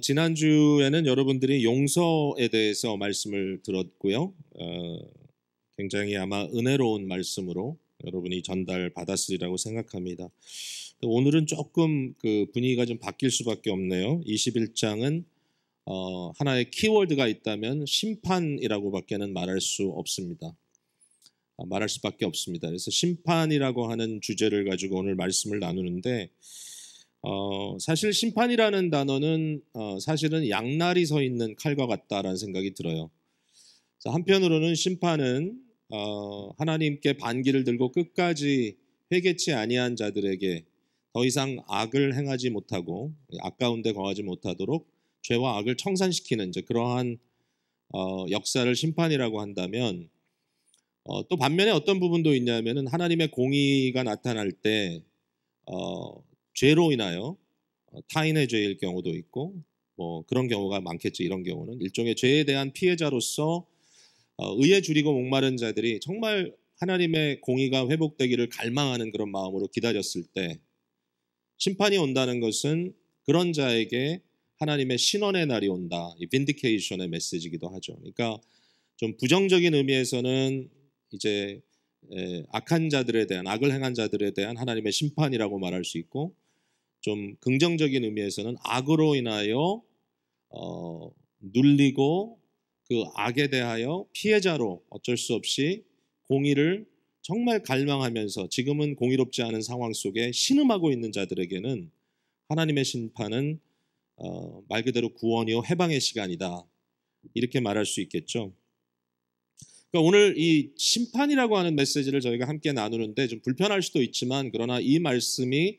지난주에는 여러분들이 용서에 대해서 말씀을 들었고요. 굉장히 아마 은혜로운 말씀으로 여러분이 전달받았으리라고 생각합니다. 오늘은 조금 그 분위기가 좀 바뀔 수밖에 없네요. 21장은 하나의 키워드가 있다면 심판이라고밖에는 말할 수 없습니다. 말할 수밖에 없습니다. 그래서 심판이라고 하는 주제를 가지고 오늘 말씀을 나누는데 사실 심판이라는 단어는 사실은 양날이 서 있는 칼과 같다라는 생각이 들어요. 한편으로는 심판은 하나님께 반기를 들고 끝까지 회개치 아니한 자들에게 더 이상 악을 행하지 못하고 아까운 데 거하지 못하도록 죄와 악을 청산시키는 이제 그러한 역사를 심판이라고 한다면 또 반면에 어떤 부분도 있냐면은 하나님의 공의가 나타날 때 죄로 인하여 타인의 죄일 경우도 있고 뭐 그런 경우가 많겠죠. 이런 경우는 일종의 죄에 대한 피해자로서 의에 줄이고 목마른 자들이 정말 하나님의 공의가 회복되기를 갈망하는 그런 마음으로 기다렸을 때 심판이 온다는 것은 그런 자에게 하나님의 신원의 날이 온다. 이 빈디케이션의 메시지이기도 하죠. 그러니까 좀 부정적인 의미에서는 이제 악한 자들에 대한 악을 행한 자들에 대한 하나님의 심판이라고 말할 수 있고 좀 긍정적인 의미에서는 악으로 인하여 눌리고 그 악에 대하여 피해자로 어쩔 수 없이 공의를 정말 갈망하면서 지금은 공의롭지 않은 상황 속에 신음하고 있는 자들에게는 하나님의 심판은 말 그대로 구원이요 해방의 시간이다. 이렇게 말할 수 있겠죠. 그러니까 오늘 이 심판이라고 하는 메시지를 저희가 함께 나누는데 좀 불편할 수도 있지만 그러나 이 말씀이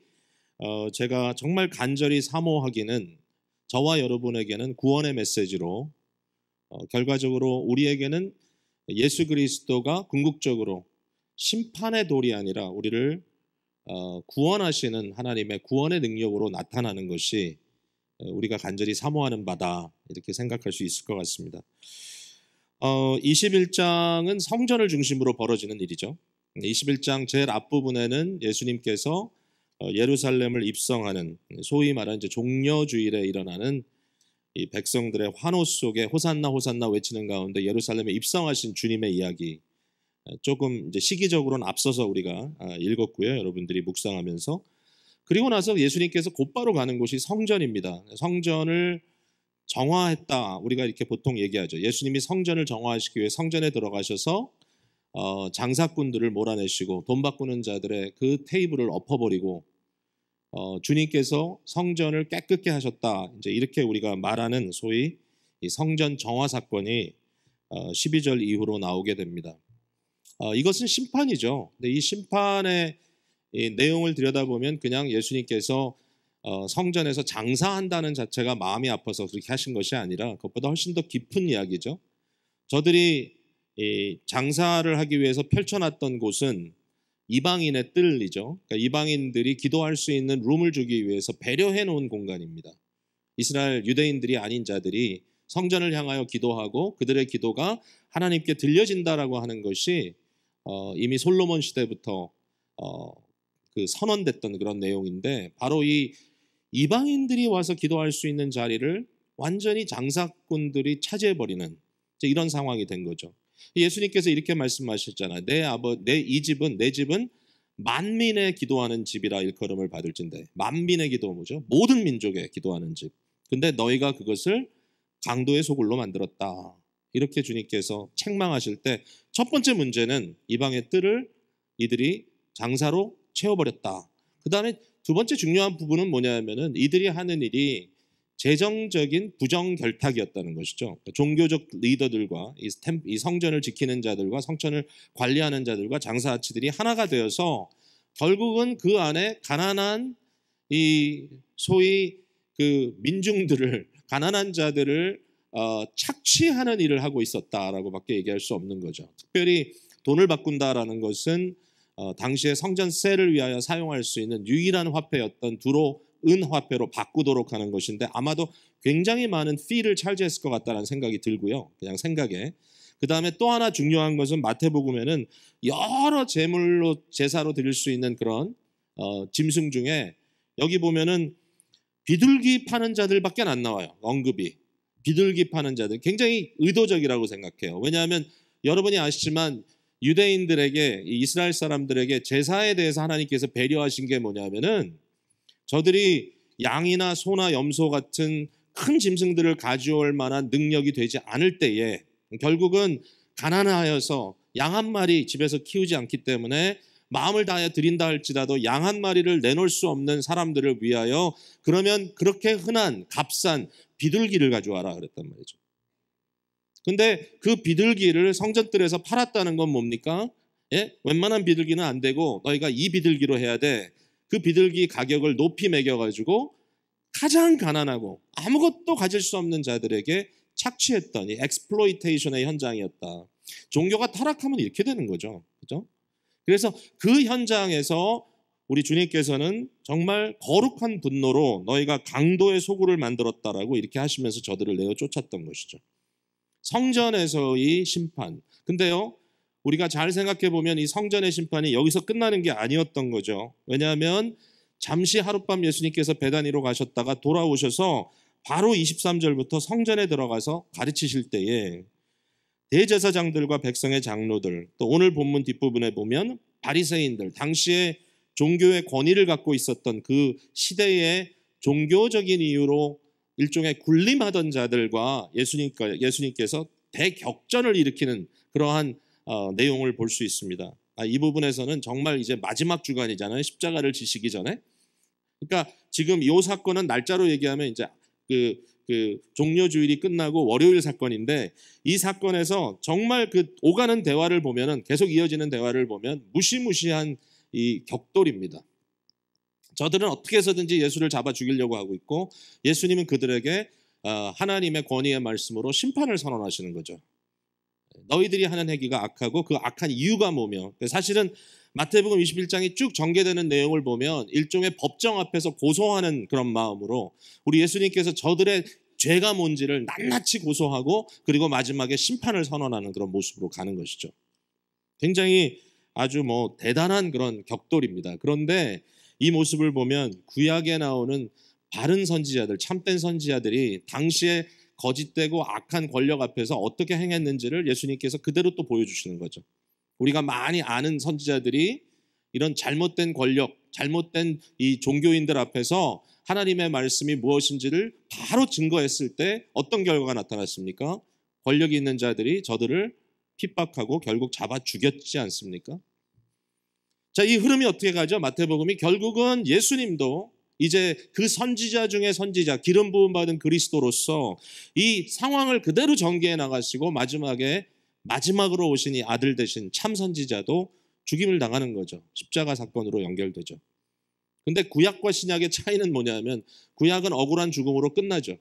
제가 정말 간절히 사모하기는 저와 여러분에게는 구원의 메시지로 결과적으로 우리에게는 예수 그리스도가 궁극적으로 심판의 돌이 아니라 우리를 구원하시는 하나님의 구원의 능력으로 나타나는 것이 우리가 간절히 사모하는 바다 이렇게 생각할 수 있을 것 같습니다. 21장은 성전을 중심으로 벌어지는 일이죠. 21장 제일 앞부분에는 예수님께서 예루살렘을 입성하는 소위 말하는 이제 종려주일에 일어나는 이 백성들의 환호 속에 호산나 호산나 외치는 가운데 예루살렘에 입성하신 주님의 이야기 조금 이제 시기적으로는 앞서서 우리가 읽었고요. 여러분들이 묵상하면서 그리고 나서 예수님께서 곧바로 가는 곳이 성전입니다. 성전을 정화했다. 우리가 이렇게 보통 얘기하죠. 예수님이 성전을 정화하시기 위해 성전에 들어가셔서 장사꾼들을 몰아내시고 돈 바꾸는 자들의 그 테이블을 엎어버리고 주님께서 성전을 깨끗게 하셨다. 이제 이렇게 우리가 말하는 소위 이 성전 정화 사건이 12절 이후로 나오게 됩니다. 이것은 심판이죠. 근데 이 심판의 이 내용을 들여다보면 그냥 예수님께서 성전에서 장사한다는 자체가 마음이 아파서 그렇게 하신 것이 아니라 그것보다 훨씬 더 깊은 이야기죠. 저들이 이 장사를 하기 위해서 펼쳐놨던 곳은 이방인의 뜰이죠. 그러니까 이방인들이 기도할 수 있는 룸을 주기 위해서 배려해 놓은 공간입니다. 이스라엘 유대인들이 아닌 자들이 성전을 향하여 기도하고 그들의 기도가 하나님께 들려진다라고 하는 것이 이미 솔로몬 시대부터 그 선언됐던 그런 내용인데 바로 이 이방인들이 와서 기도할 수 있는 자리를 완전히 장사꾼들이 차지해버리는 이런 상황이 된 거죠. 예수님께서 이렇게 말씀하셨잖아요. 내 집은 만민의 기도하는 집이라 일컬음을 받을진대. 만민의 기도 뭐죠? 모든 민족의 기도하는 집. 근데 너희가 그것을 강도의 소굴로 만들었다. 이렇게 주님께서 책망하실 때 첫 번째 문제는 이방의 뜰을 이들이 장사로 채워버렸다. 그 다음에 두 번째 중요한 부분은 뭐냐면은 이들이 하는 일이 재정적인 부정결탁이었다는 것이죠. 종교적 리더들과 이 성전을 지키는 자들과 성전을 관리하는 자들과 장사아치들이 하나가 되어서 결국은 그 안에 가난한 이 소위 그 민중들을 가난한 자들을 착취하는 일을 하고 있었다라고밖에 얘기할 수 없는 거죠. 특별히 돈을 바꾼다라는 것은 당시에 성전세를 위하여 사용할 수 있는 유일한 화폐였던 두로 은 화폐로 바꾸도록 하는 것인데 아마도 굉장히 많은 피를 차지했을 것 같다는 생각이 들고요. 그냥 생각에. 그 다음에 또 하나 중요한 것은 마태복음에는 여러 제물로 제사로 드릴 수 있는 그런 짐승 중에 여기 보면은 비둘기 파는 자들밖에 안 나와요. 언급이. 비둘기 파는 자들 굉장히 의도적이라고 생각해요. 왜냐하면 여러분이 아시지만 유대인들에게, 이스라엘 사람들에게 제사에 대해서 하나님께서 배려하신 게 뭐냐면은 저들이 양이나 소나 염소 같은 큰 짐승들을 가져올 만한 능력이 되지 않을 때에 결국은 가난하여서 양 한 마리 집에서 키우지 않기 때문에 마음을 다하여 드린다 할지라도 양 한 마리를 내놓을 수 없는 사람들을 위하여 그러면 그렇게 흔한 값싼 비둘기를 가져와라 그랬단 말이죠. 근데 그 비둘기를 성전뜰에서 팔았다는 건 뭡니까? 예? 웬만한 비둘기는 안 되고 너희가 이 비둘기로 해야 돼. 그 비둘기 가격을 높이 매겨가지고 가장 가난하고 아무것도 가질 수 없는 자들에게 착취했던 이 엑스플로이테이션의 현장이었다. 종교가 타락하면 이렇게 되는 거죠. 그죠? 그래서 그 현장에서 우리 주님께서는 정말 거룩한 분노로 너희가 강도의 소굴을 만들었다라고 이렇게 하시면서 저들을 내어 쫓았던 것이죠. 성전에서의 심판. 근데요, 우리가 잘 생각해 보면 이 성전의 심판이 여기서 끝나는 게 아니었던 거죠. 왜냐하면 잠시 하룻밤 예수님께서 베다니로 가셨다가 돌아오셔서 바로 23절부터 성전에 들어가서 가르치실 때에 대제사장들과 백성의 장로들, 또 오늘 본문 뒷부분에 보면 바리새인들, 당시에 종교의 권위를 갖고 있었던 그 시대의 종교적인 이유로 일종의 군림하던 자들과 예수님께서 대격전을 일으키는 그러한 내용을 볼 수 있습니다. 이 부분에서는 정말 이제 마지막 주간이잖아요. 십자가를 지시기 전에. 그러니까 지금 이 사건은 날짜로 얘기하면 이제 그 종려주일이 끝나고 월요일 사건인데 이 사건에서 정말 그 오가는 대화를 보면은 계속 이어지는 대화를 보면 무시무시한 이 격돌입니다. 저들은 어떻게 해서든지 예수를 잡아 죽이려고 하고 있고 예수님은 그들에게 하나님의 권위의 말씀으로 심판을 선언하시는 거죠. 너희들이 하는 행위가 악하고 그 악한 이유가 뭐며 사실은 마태복음 21장이 쭉 전개되는 내용을 보면 일종의 법정 앞에서 고소하는 그런 마음으로 우리 예수님께서 저들의 죄가 뭔지를 낱낱이 고소하고 그리고 마지막에 심판을 선언하는 그런 모습으로 가는 것이죠. 굉장히 아주 대단한 그런 격돌입니다. 그런데 이 모습을 보면 구약에 나오는 바른 선지자들, 참된 선지자들이 당시에 거짓되고 악한 권력 앞에서 어떻게 행했는지를 예수님께서 그대로 또 보여주시는 거죠. 우리가 많이 아는 선지자들이 이런 잘못된 권력, 잘못된 이 종교인들 앞에서 하나님의 말씀이 무엇인지를 바로 증거했을 때 어떤 결과가 나타났습니까? 권력이 있는 자들이 저들을 핍박하고 결국 잡아 죽였지 않습니까? 자, 이 흐름이 어떻게 가죠? 마태복음이 결국은 예수님도 이제 그 선지자 중에 선지자, 기름 부음 받은 그리스도로서 이 상황을 그대로 전개해 나가시고 마지막으로 오신 이 아들 되신 참 선지자도 죽임을 당하는 거죠. 십자가 사건으로 연결되죠. 근데 구약과 신약의 차이는 뭐냐면 구약은 억울한 죽음으로 끝나죠.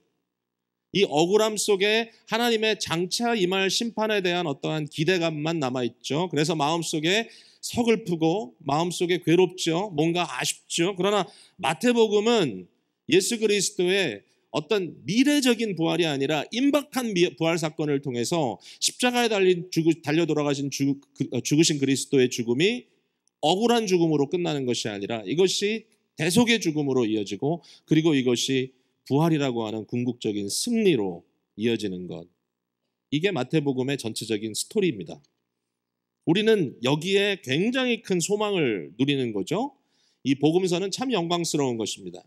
이 억울함 속에 하나님의 장차 임할 심판에 대한 어떠한 기대감만 남아있죠. 그래서 마음속에 서글프고 마음속에 괴롭죠. 뭔가 아쉽죠. 그러나 마태복음은 예수 그리스도의 어떤 미래적인 부활이 아니라 임박한 부활 사건을 통해서 십자가에 달려 돌아가신 죽으신 그리스도의 죽음이 억울한 죽음으로 끝나는 것이 아니라 이것이 대속의 죽음으로 이어지고 그리고 이것이 부활이라고 하는 궁극적인 승리로 이어지는 것. 이게 마태복음의 전체적인 스토리입니다. 우리는 여기에 굉장히 큰 소망을 누리는 거죠. 이 복음서는 참 영광스러운 것입니다.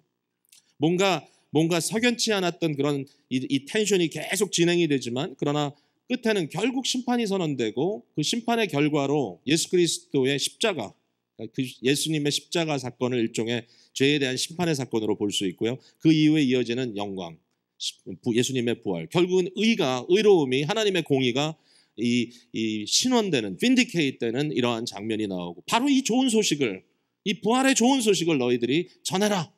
뭔가 석연치 않았던 그런 이 텐션이 계속 진행이 되지만 그러나 끝에는 결국 심판이 선언되고 그 심판의 결과로 예수 그리스도의 십자가, 그 예수님의 십자가 사건을 일종의 죄에 대한 심판의 사건으로 볼 수 있고요. 그 이후에 이어지는 영광, 예수님의 부활, 결국은 의로움이 하나님의 공의가 이 신원되는, 빈디케이트 되는 이러한 장면이 나오고 바로 이 좋은 소식을, 이 부활의 좋은 소식을 너희들이 전해라.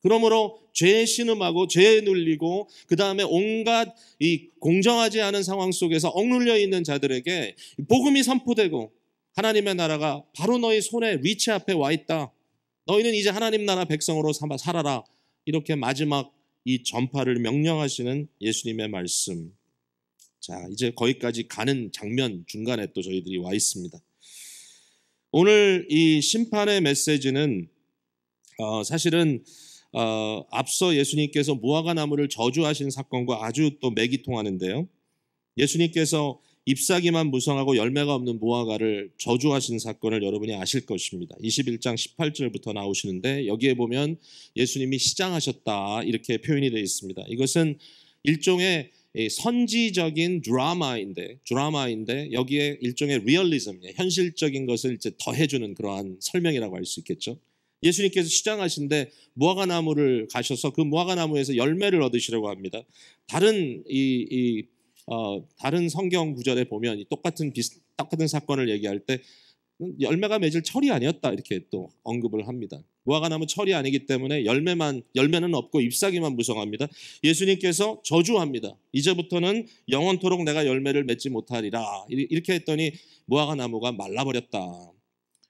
그러므로 죄에 신음하고 죄에 눌리고 그 다음에 온갖 이 공정하지 않은 상황 속에서 억눌려 있는 자들에게 복음이 선포되고 하나님의 나라가 바로 너희 손에 리치 앞에 와 있다. 너희는 이제 하나님 나라 백성으로 살아라. 이렇게 마지막 이 전파를 명령하시는 예수님의 말씀. 자, 이제 거기까지 가는 장면 중간에 또 저희들이 와 있습니다. 오늘 이 심판의 메시지는 사실은 앞서 예수님께서 무화과 나무를 저주하신 사건과 아주 또 맥이 통하는데요. 예수님께서 잎사귀만 무성하고 열매가 없는 무화과를 저주하신 사건을 여러분이 아실 것입니다. 21장 18절부터 나오시는데 여기에 보면 예수님이 시장하셨다 이렇게 표현이 되어 있습니다. 이것은 일종의 선지적인 드라마인데 여기에 일종의 리얼리즘, 현실적인 것을 이제 더해주는 그러한 설명이라고 할 수 있겠죠. 예수님께서 시장하신데 무화과 나무를 가셔서 그 무화과 나무에서 열매를 얻으시려고 합니다. 다른 성경 구절에 보면 똑같은 사건을 얘기할 때 열매가 맺을 철이 아니었다 이렇게 또 언급을 합니다. 무화과 나무 철이 아니기 때문에 열매는 없고 잎사귀만 무성합니다. 예수님께서 저주합니다. 이제부터는 영원토록 내가 열매를 맺지 못하리라 이렇게 했더니 무화과 나무가 말라버렸다.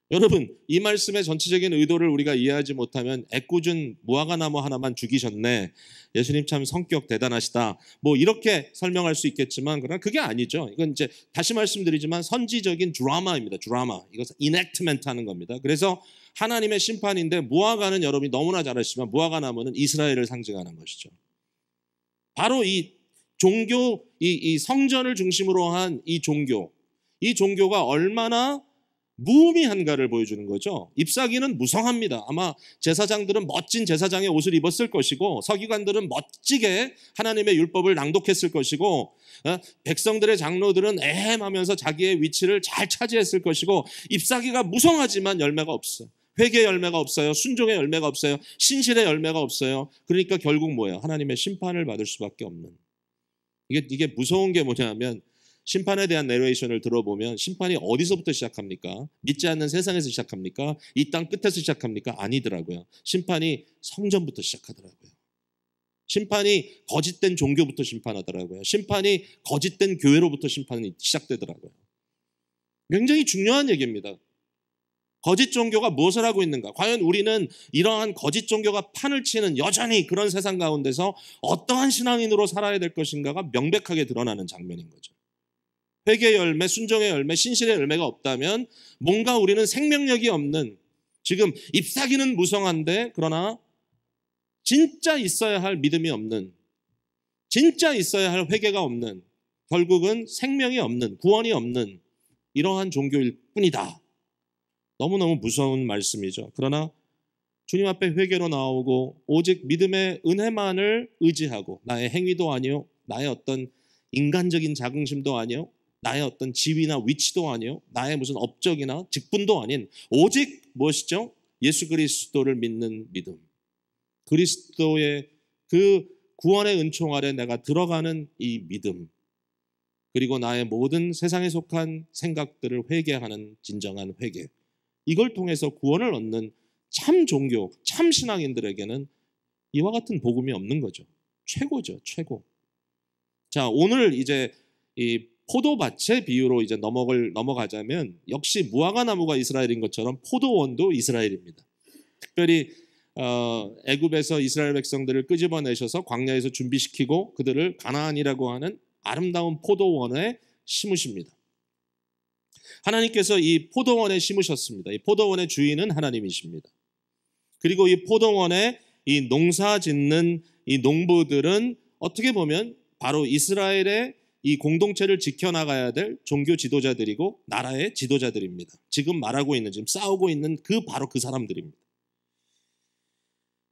여러분, 이 말씀의 전체적인 의도를 우리가 이해하지 못하면 애꿎은 무화과 나무 하나만 죽이셨네, 예수님 참 성격 대단하시다, 뭐 이렇게 설명할 수 있겠지만 그러나 그게 아니죠. 이건 이제 다시 말씀드리지만 선지적인 드라마입니다. 드라마. 이것은 인액트멘트 하는 겁니다. 그래서 하나님의 심판인데 무화과는 여러분이 너무나 잘 아시지만 무화과 나무는 이스라엘을 상징하는 것이죠. 바로 이 종교, 이 성전을 중심으로 한 이 종교가 얼마나 무의미한가를 보여주는 거죠. 잎사귀는 무성합니다. 아마 제사장들은 멋진 제사장의 옷을 입었을 것이고 서기관들은 멋지게 하나님의 율법을 낭독했을 것이고 백성들의 장로들은 애헴하면서 자기의 위치를 잘 차지했을 것이고 잎사귀가 무성하지만 열매가 없어요. 회개의 열매가 없어요. 순종의 열매가 없어요. 신실의 열매가 없어요. 그러니까 결국 뭐예요? 하나님의 심판을 받을 수밖에 없는. 이게 무서운 게 뭐냐면 심판에 대한 내레이션을 들어보면 심판이 어디서부터 시작합니까? 믿지 않는 세상에서 시작합니까? 이 땅 끝에서 시작합니까? 아니더라고요. 심판이 성전부터 시작하더라고요. 심판이 거짓된 종교부터 심판하더라고요. 심판이 거짓된 교회로부터 심판이 시작되더라고요. 굉장히 중요한 얘기입니다. 거짓 종교가 무엇을 하고 있는가? 과연 우리는 이러한 거짓 종교가 판을 치는 여전히 그런 세상 가운데서 어떠한 신앙인으로 살아야 될 것인가가 명백하게 드러나는 장면인 거죠. 회개의 열매, 순종의 열매, 신실의 열매가 없다면 뭔가 우리는 생명력이 없는, 지금 잎사귀는 무성한데 그러나 진짜 있어야 할 믿음이 없는, 진짜 있어야 할 회개가 없는, 결국은 생명이 없는, 구원이 없는 이러한 종교일 뿐이다. 너무너무 무서운 말씀이죠. 그러나 주님 앞에 회개로 나오고 오직 믿음의 은혜만을 의지하고 나의 행위도 아니요, 나의 어떤 인간적인 자긍심도 아니요, 나의 어떤 지위나 위치도 아니요, 나의 무슨 업적이나 직분도 아닌 오직 무엇이죠? 예수 그리스도를 믿는 믿음. 그리스도의 그 구원의 은총 아래 내가 들어가는 이 믿음. 그리고 나의 모든 세상에 속한 생각들을 회개하는 진정한 회개. 이걸 통해서 구원을 얻는 참 종교, 참 신앙인들에게는 이와 같은 복음이 없는 거죠. 최고죠, 최고. 자, 오늘 이제 이 포도밭의 비유로 이제 넘어가자면 역시 무화과 나무가 이스라엘인 것처럼 포도원도 이스라엘입니다. 특별히 애굽에서 이스라엘 백성들을 끄집어내셔서 광야에서 준비시키고 그들을 가나안이라고 하는 아름다운 포도원에 심으십니다. 하나님께서 이 포도원에 심으셨습니다. 이 포도원의 주인은 하나님이십니다. 그리고 이 포도원에 이 농사 짓는 이 농부들은 어떻게 보면 바로 이스라엘의 이 공동체를 지켜나가야 될 종교 지도자들이고 나라의 지도자들입니다. 지금 말하고 있는, 지금 싸우고 있는 바로 그 사람들입니다.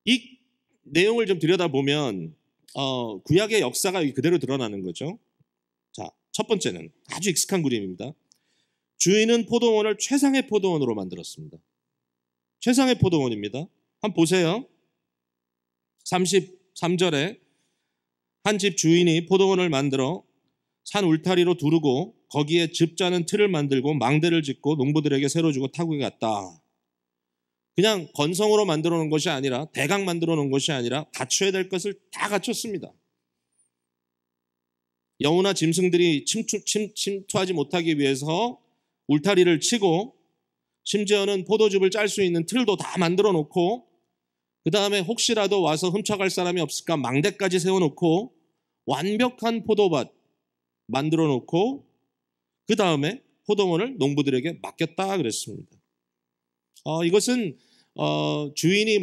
이 내용을 좀 들여다보면 구약의 역사가 그대로 드러나는 거죠. 자, 첫 번째는 아주 익숙한 그림입니다. 주인은 포도원을 최상의 포도원으로 만들었습니다. 최상의 포도원입니다. 한번 보세요. 33절에 한 집 주인이 포도원을 만들어 산 울타리로 두르고 거기에 즙 짜는 틀을 만들고 망대를 짓고 농부들에게 새로 주고 타국에 갔다. 그냥 건성으로 만들어 놓은 것이 아니라, 대강 만들어 놓은 것이 아니라 갖춰야 될 것을 다 갖췄습니다. 여우나 짐승들이 침투하지 못하기 위해서 울타리를 치고, 심지어는 포도즙을 짤 수 있는 틀도 다 만들어 놓고, 그 다음에 혹시라도 와서 훔쳐갈 사람이 없을까 망대까지 세워놓고 완벽한 포도밭 만들어 놓고 그 다음에 포도원을 농부들에게 맡겼다 그랬습니다. 이것은 주인이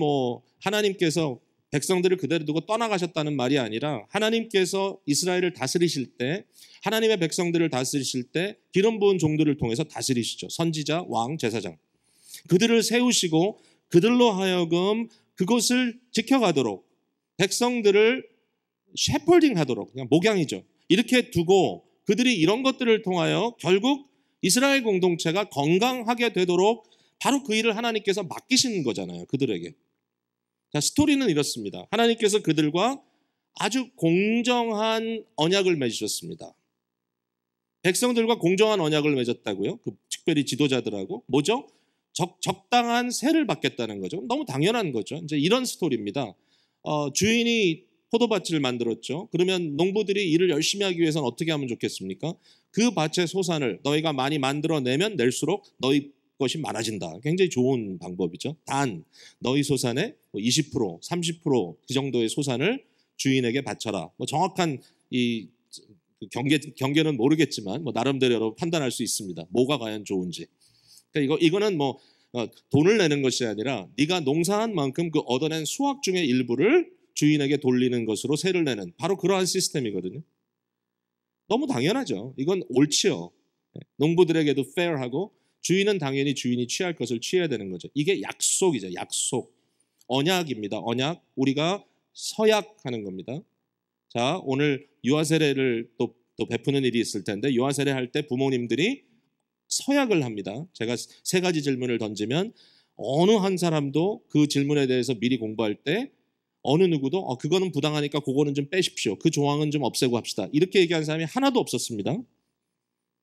하나님께서 백성들을 그대로 두고 떠나가셨다는 말이 아니라 하나님께서 이스라엘을 다스리실 때, 하나님의 백성들을 다스리실 때 기름 부은 종들을 통해서 다스리시죠. 선지자, 왕, 제사장. 그들을 세우시고 그들로 하여금 그것을 지켜가도록, 백성들을 셰퍼딩하도록, 그냥 목양이죠. 이렇게 두고 그들이 이런 것들을 통하여 결국 이스라엘 공동체가 건강하게 되도록 바로 그 일을 하나님께서 맡기시는 거잖아요. 그들에게. 자, 스토리는 이렇습니다. 하나님께서 그들과 아주 공정한 언약을 맺으셨습니다. 백성들과 공정한 언약을 맺었다고요? 그 특별히 지도자들하고. 뭐죠? 적당한 세를 받겠다는 거죠. 너무 당연한 거죠. 이제 이런 스토리입니다. 주인이 포도밭을 만들었죠. 그러면 농부들이 일을 열심히 하기 위해서는 어떻게 하면 좋겠습니까? 그 밭의 소산을 너희가 많이 만들어내면 낼수록 너희 것이 많아진다. 굉장히 좋은 방법이죠. 단 너희 소산의 20%, 30%그 정도의 소산을 주인에게 바쳐라. 뭐 정확한 이 경계는 모르겠지만 뭐 나름대로 여러분 판단할 수 있습니다. 뭐가 과연 좋은지. 그러니까 이거는 뭐 돈을 내는 것이 아니라 네가 농사한 만큼 그 얻어낸 수확 중의 일부를 주인에게 돌리는 것으로 세를 내는 바로 그러한 시스템이거든요. 너무 당연하죠. 이건 옳지요. 농부들에게도 fair하고 주인은 당연히 주인이 취할 것을 취해야 되는 거죠. 이게 약속이죠. 약속. 언약입니다. 언약. 우리가 서약하는 겁니다. 자, 오늘 유아 세례를 또 베푸는 일이 있을 텐데 유아 세례 할 때 부모님들이 서약을 합니다. 제가 세 가지 질문을 던지면 어느 한 사람도 그 질문에 대해서 미리 공부할 때 어느 누구도 그거는 부당하니까 그거는 좀 빼십시오. 그 조항은 좀 없애고 합시다. 이렇게 얘기한 사람이 하나도 없었습니다.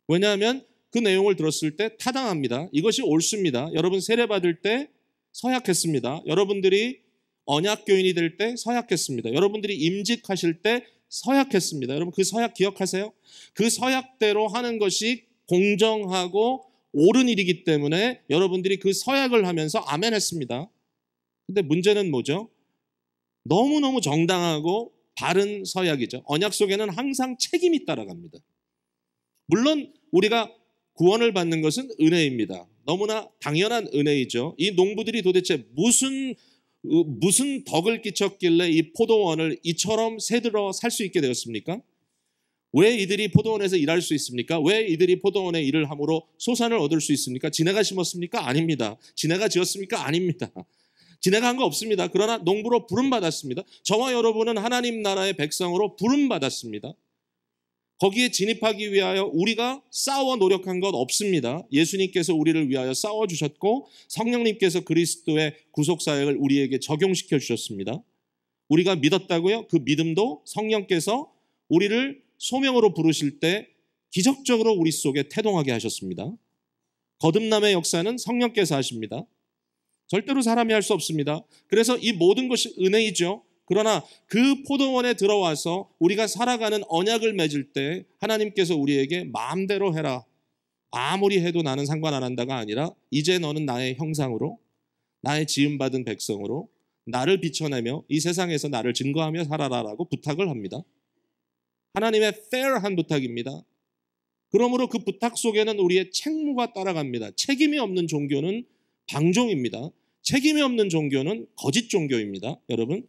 왜냐하면 그 내용을 들었을 때 타당합니다. 이것이 옳습니다. 여러분 세례 받을 때 서약했습니다. 여러분들이 언약교인이 될 때 서약했습니다. 여러분들이 임직하실 때 서약했습니다. 여러분 그 서약 기억하세요? 그 서약대로 하는 것이 공정하고 옳은 일이기 때문에 여러분들이 그 서약을 하면서 아멘 했습니다. 근데 문제는 뭐죠? 너무너무 정당하고 바른 서약이죠. 언약 속에는 항상 책임이 따라갑니다. 물론 우리가 구원을 받는 것은 은혜입니다. 너무나 당연한 은혜이죠. 이 농부들이 도대체 무슨 덕을 끼쳤길래 이 포도원을 이처럼 새들어 살 수 있게 되었습니까? 왜 이들이 포도원에서 일할 수 있습니까? 왜 이들이 포도원에 일을 함으로 소산을 얻을 수 있습니까? 지네가 심었습니까? 아닙니다. 지네가 지었습니까? 아닙니다. 지네가 한 거 없습니다. 그러나 농부로 부름받았습니다. 저와 여러분은 하나님 나라의 백성으로 부름받았습니다. 거기에 진입하기 위하여 우리가 싸워 노력한 것 없습니다. 예수님께서 우리를 위하여 싸워주셨고 성령님께서 그리스도의 구속사역을 우리에게 적용시켜 주셨습니다. 우리가 믿었다고요? 그 믿음도 성령께서 우리를 소명으로 부르실 때 기적적으로 우리 속에 태동하게 하셨습니다. 거듭남의 역사는 성령께서 하십니다. 절대로 사람이 할 수 없습니다. 그래서 이 모든 것이 은혜이죠. 그러나 그 포도원에 들어와서 우리가 살아가는 언약을 맺을 때 하나님께서 우리에게 마음대로 해라. 아무리 해도 나는 상관 안 한다가 아니라 이제 너는 나의 형상으로 나의 지음받은 백성으로 나를 비춰내며 이 세상에서 나를 증거하며 살아라라고 부탁을 합니다. 하나님의 fair한 부탁입니다. 그러므로 그 부탁 속에는 우리의 책무가 따라갑니다. 책임이 없는 종교는 방종입니다. 책임이 없는 종교는 거짓 종교입니다. 여러분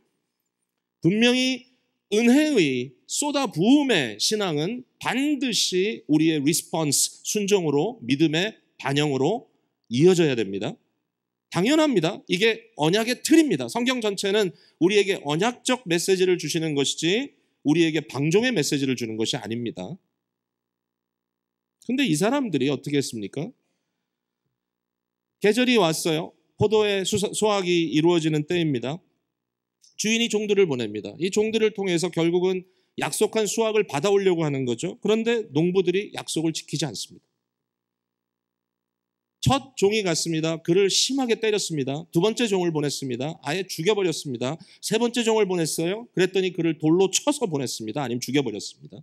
분명히 은혜의 쏟아부음의 신앙은 반드시 우리의 리스폰스, 순종으로 믿음의 반영으로 이어져야 됩니다. 당연합니다. 이게 언약의 틀입니다. 성경 전체는 우리에게 언약적 메시지를 주시는 것이지 우리에게 방종의 메시지를 주는 것이 아닙니다. 근데 이 사람들이 어떻게 했습니까? 계절이 왔어요. 포도의 수확이 이루어지는 때입니다. 주인이 종들을 보냅니다. 이 종들을 통해서 결국은 약속한 수확을 받아오려고 하는 거죠. 그런데 농부들이 약속을 지키지 않습니다. 첫 종이 갔습니다. 그를 심하게 때렸습니다. 두 번째 종을 보냈습니다. 아예 죽여버렸습니다. 세 번째 종을 보냈어요. 그랬더니 그를 돌로 쳐서 보냈습니다. 아니면 죽여버렸습니다.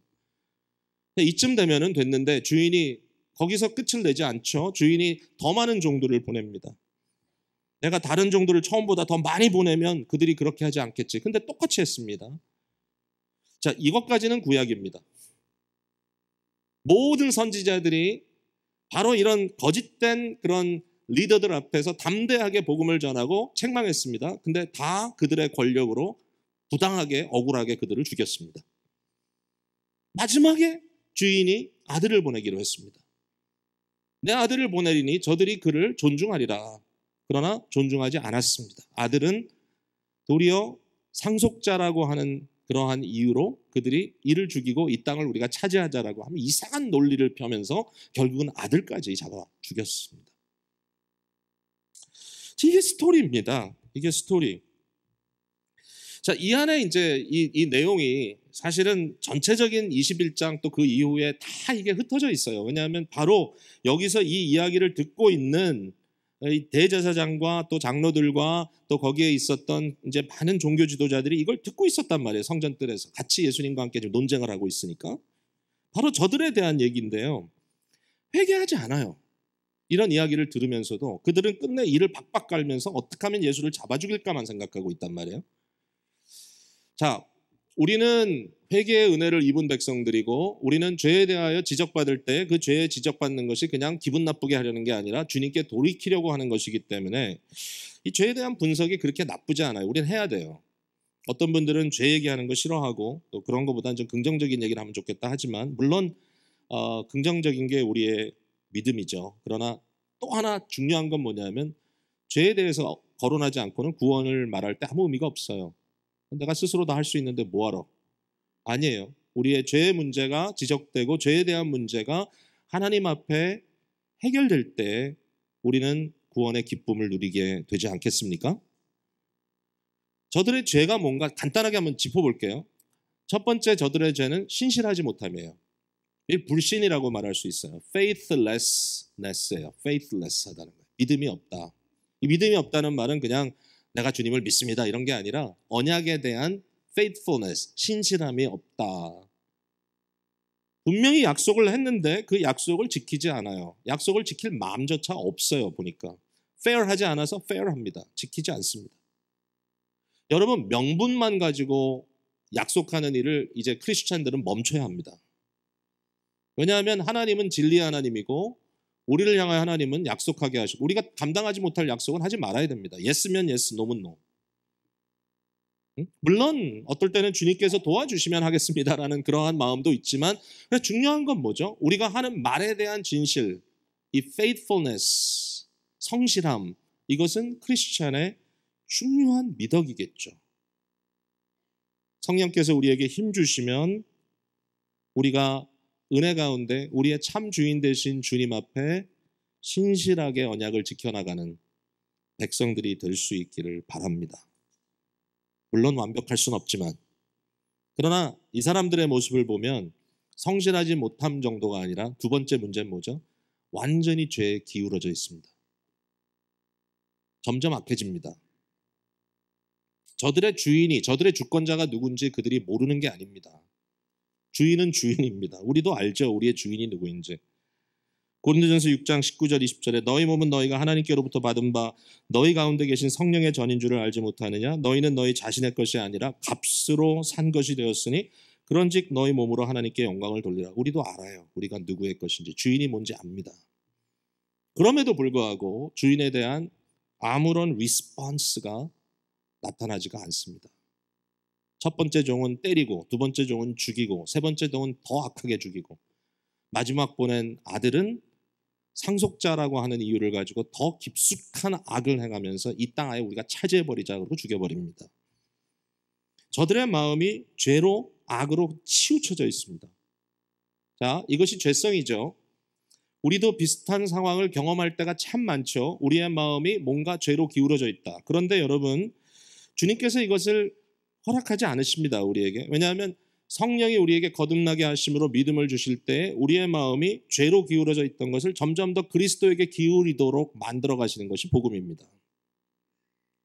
이쯤 되면은 됐는데 주인이 거기서 끝을 내지 않죠. 주인이 더 많은 종들을 보냅니다. 내가 다른 종들을 처음보다 더 많이 보내면 그들이 그렇게 하지 않겠지. 근데 똑같이 했습니다. 자, 이것까지는 구약입니다. 모든 선지자들이 바로 이런 거짓된 그런 리더들 앞에서 담대하게 복음을 전하고 책망했습니다. 근데 다 그들의 권력으로 부당하게 억울하게 그들을 죽였습니다. 마지막에 주인이 아들을 보내기로 했습니다. 내 아들을 보내리니 저들이 그를 존중하리라. 그러나 존중하지 않았습니다. 아들은 도리어 상속자라고 하는 그러한 이유로 그들이 이를 죽이고 이 땅을 우리가 차지하자라고 하면 이상한 논리를 펴면서 결국은 아들까지 잡아 죽였습니다. 이게 스토리입니다. 이게 스토리. 자, 이 안에 이제 이 내용이 사실은 전체적인 21장 또 그 이후에 다 이게 흩어져 있어요. 왜냐하면 바로 여기서 이 이야기를 듣고 있는 이 대제사장과 또 장로들과 또 거기에 있었던 이제 많은 종교 지도자들이 이걸 듣고 있었단 말이에요. 성전뜰에서 같이 예수님과 함께 좀 논쟁을 하고 있으니까. 바로 저들에 대한 얘기인데요. 회개하지 않아요. 이런 이야기를 들으면서도 그들은 끝내 이를 박박 깔면서 어떻게 하면 예수를 잡아 죽일까만 생각하고 있단 말이에요. 자, 우리는 회개의 은혜를 입은 백성들이고 우리는 죄에 대하여 지적받을 때 그 죄에 지적받는 것이 그냥 기분 나쁘게 하려는 게 아니라 주님께 돌이키려고 하는 것이기 때문에 이 죄에 대한 분석이 그렇게 나쁘지 않아요. 우리는 해야 돼요. 어떤 분들은 죄 얘기하는 거 싫어하고 또 그런 것보다는 좀 긍정적인 얘기를 하면 좋겠다 하지만 물론 긍정적인 게 우리의 믿음이죠. 그러나 또 하나 중요한 건 뭐냐면 죄에 대해서 거론하지 않고는 구원을 말할 때 아무 의미가 없어요. 내가 스스로 다 할 수 있는데 뭐하러? 아니에요. 우리의 죄의 문제가 지적되고 죄에 대한 문제가 하나님 앞에 해결될 때 우리는 구원의 기쁨을 누리게 되지 않겠습니까? 저들의 죄가 뭔가 간단하게 한번 짚어볼게요. 첫 번째 저들의 죄는 신실하지 못함이에요. 이 불신이라고 말할 수 있어요. faithlessness예요. faithless 하다는 거예요. 믿음이 없다. 이 믿음이 없다는 말은 그냥 내가 주님을 믿습니다 이런 게 아니라 언약에 대한 faithfulness, 신실함이 없다. 분명히 약속을 했는데 그 약속을 지키지 않아요. 약속을 지킬 마음조차 없어요. 보니까 fair하지 않아서 fair합니다. 지키지 않습니다. 여러분 명분만 가지고 약속하는 일을 이제 크리스찬들은 멈춰야 합니다. 왜냐하면 하나님은 진리의 하나님이고 우리를 향한 하나님은 약속하게 하시고 우리가 감당하지 못할 약속은 하지 말아야 됩니다. 예스면 예스, 노면 노. 물론 어떨 때는 주님께서 도와주시면 하겠습니다라는 그러한 마음도 있지만 중요한 건 뭐죠? 우리가 하는 말에 대한 진실, 이 faithfulness, 성실함, 이것은 크리스찬의 중요한 미덕이겠죠. 성령께서 우리에게 힘 주시면 우리가 은혜 가운데 우리의 참 주인 되신 주님 앞에 신실하게 언약을 지켜나가는 백성들이 될 수 있기를 바랍니다. 물론 완벽할 수는 없지만 그러나 이 사람들의 모습을 보면 성실하지 못함 정도가 아니라 두 번째 문제는 뭐죠? 완전히 죄에 기울어져 있습니다. 점점 악해집니다. 저들의 주인이, 저들의 주권자가 누군지 그들이 모르는 게 아닙니다. 주인은 주인입니다. 우리도 알죠. 우리의 주인이 누구인지. 고린도전서 6장 19절 20절에 너희 몸은 너희가 하나님께로부터 받은 바 너희 가운데 계신 성령의 전인 줄을 알지 못하느냐? 너희는 너희 자신의 것이 아니라 값으로 산 것이 되었으니 그런즉 너희 몸으로 하나님께 영광을 돌리라. 우리도 알아요. 우리가 누구의 것인지 주인이 뭔지 압니다. 그럼에도 불구하고 주인에 대한 아무런 리스폰스가 나타나지가 않습니다. 첫 번째 종은 때리고 두 번째 종은 죽이고 세 번째 종은 더 악하게 죽이고 마지막 보낸 아들은 상속자라고 하는 이유를 가지고 더 깊숙한 악을 행하면서 이 땅 아예 우리가 차지해버리자고 죽여버립니다. 저들의 마음이 죄로 악으로 치우쳐져 있습니다. 자, 이것이 죄성이죠. 우리도 비슷한 상황을 경험할 때가 참 많죠. 우리의 마음이 뭔가 죄로 기울어져 있다. 그런데 여러분 주님께서 이것을 허락하지 않으십니다. 우리에게. 왜냐하면 성령이 우리에게 거듭나게 하심으로 믿음을 주실 때 우리의 마음이 죄로 기울어져 있던 것을 점점 더 그리스도에게 기울이도록 만들어 가시는 것이 복음입니다.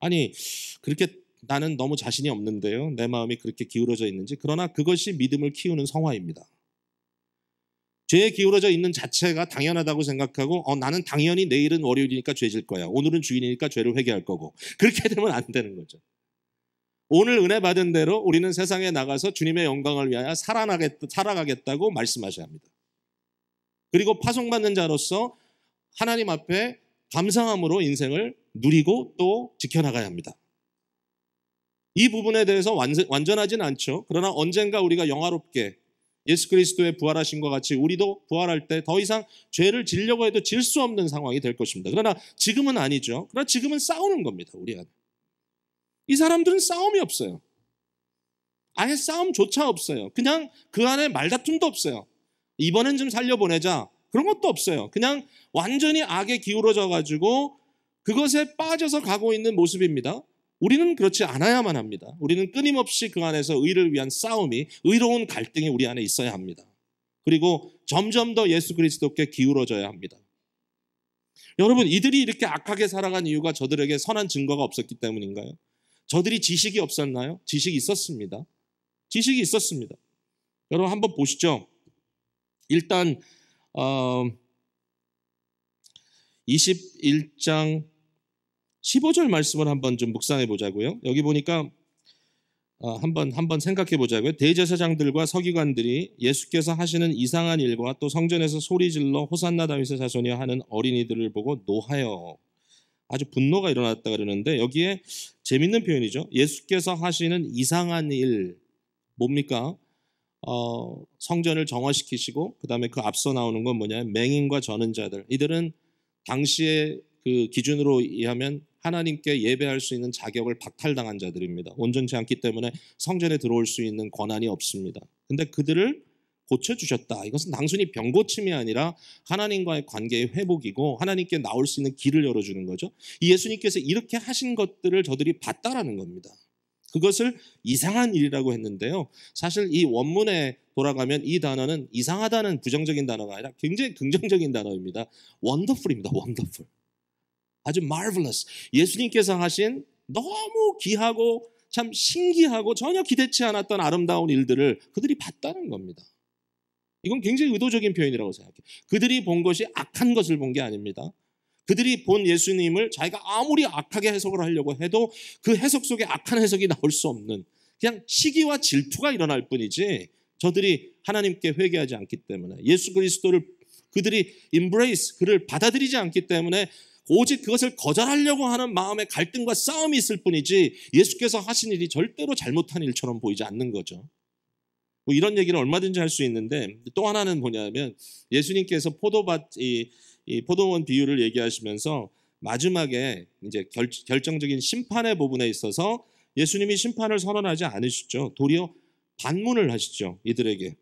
아니 그렇게 나는 너무 자신이 없는데요. 내 마음이 그렇게 기울어져 있는지. 그러나 그것이 믿음을 키우는 성화입니다. 죄에 기울어져 있는 자체가 당연하다고 생각하고 나는 당연히 내일은 월요일이니까 죄질 거야. 오늘은 주일이니까 죄를 회개할 거고. 그렇게 되면 안 되는 거죠. 오늘 은혜 받은 대로 우리는 세상에 나가서 주님의 영광을 위하여 살아가겠다고 말씀하셔야 합니다. 그리고 파송받는 자로서 하나님 앞에 감사함으로 인생을 누리고 또 지켜나가야 합니다. 이 부분에 대해서 완전하진 않죠. 그러나 언젠가 우리가 영화롭게 예수 그리스도의 부활하심과 같이 우리도 부활할 때 더 이상 죄를 지려고 해도 질 수 없는 상황이 될 것입니다. 그러나 지금은 아니죠. 그러나 지금은 싸우는 겁니다. 우리 안에. 이 사람들은 싸움이 없어요. 아예 싸움조차 없어요. 그냥 그 안에 말다툼도 없어요. 이번엔 좀 살려보내자. 그런 것도 없어요. 그냥 완전히 악에 기울어져 가지고 그것에 빠져서 가고 있는 모습입니다. 우리는 그렇지 않아야만 합니다. 우리는 끊임없이 그 안에서 의를 위한 싸움이, 의로운 갈등이 우리 안에 있어야 합니다. 그리고 점점 더 예수 그리스도께 기울어져야 합니다. 여러분, 이들이 이렇게 악하게 살아간 이유가 저들에게 선한 증거가 없었기 때문인가요? 저들이 지식이 없었나요? 지식이 있었습니다. 지식이 있었습니다. 여러분 한번 보시죠. 일단 21장 15절 말씀을 한번 좀 묵상해 보자고요. 여기 보니까 한번 생각해 보자고요. 대제사장들과 서기관들이 예수께서 하시는 이상한 일과 또 성전에서 소리질러 호산나 다윗의 자손이여 하는 어린이들을 보고 노하여, 아주 분노가 일어났다 그러는데, 여기에 재밌는 표현이죠. 예수께서 하시는 이상한 일 뭡니까? 성전을 정화시키시고 그 다음에 그 앞서 나오는 건 뭐냐면 맹인과 전은자들. 이들은 당시의 그 기준으로 의하면 하나님께 예배할 수 있는 자격을 박탈당한 자들입니다. 온전치 않기 때문에 성전에 들어올 수 있는 권한이 없습니다. 근데 그들을 고쳐주셨다. 이것은 단순히 병고침이 아니라 하나님과의 관계의 회복이고 하나님께 나올 수 있는 길을 열어주는 거죠. 이 예수님께서 이렇게 하신 것들을 저들이 봤다라는 겁니다. 그것을 이상한 일이라고 했는데요. 사실 이 원문에 돌아가면 이 단어는 이상하다는 부정적인 단어가 아니라 굉장히 긍정적인 단어입니다. wonderful입니다. wonderful. 아주 marvelous. 예수님께서 하신 너무 귀하고 참 신기하고 전혀 기대치 않았던 아름다운 일들을 그들이 봤다는 겁니다. 이건 굉장히 의도적인 표현이라고 생각해요. 그들이 본 것이 악한 것을 본 게 아닙니다. 그들이 본 예수님을 자기가 아무리 악하게 해석을 하려고 해도 그 해석 속에 악한 해석이 나올 수 없는, 그냥 시기와 질투가 일어날 뿐이지 저들이 하나님께 회개하지 않기 때문에, 예수 그리스도를 그들이 embrace, 그를 받아들이지 않기 때문에 오직 그것을 거절하려고 하는 마음의 갈등과 싸움이 있을 뿐이지 예수께서 하신 일이 절대로 잘못한 일처럼 보이지 않는 거죠. 뭐 이런 얘기를 얼마든지 할 수 있는데, 또 하나는 뭐냐면 예수님께서 이 포도원 비유를 얘기하시면서 마지막에 이제 결정적인 심판의 부분에 있어서 예수님이 심판을 선언하지 않으시죠. 도리어 반문을 하시죠. 이들에게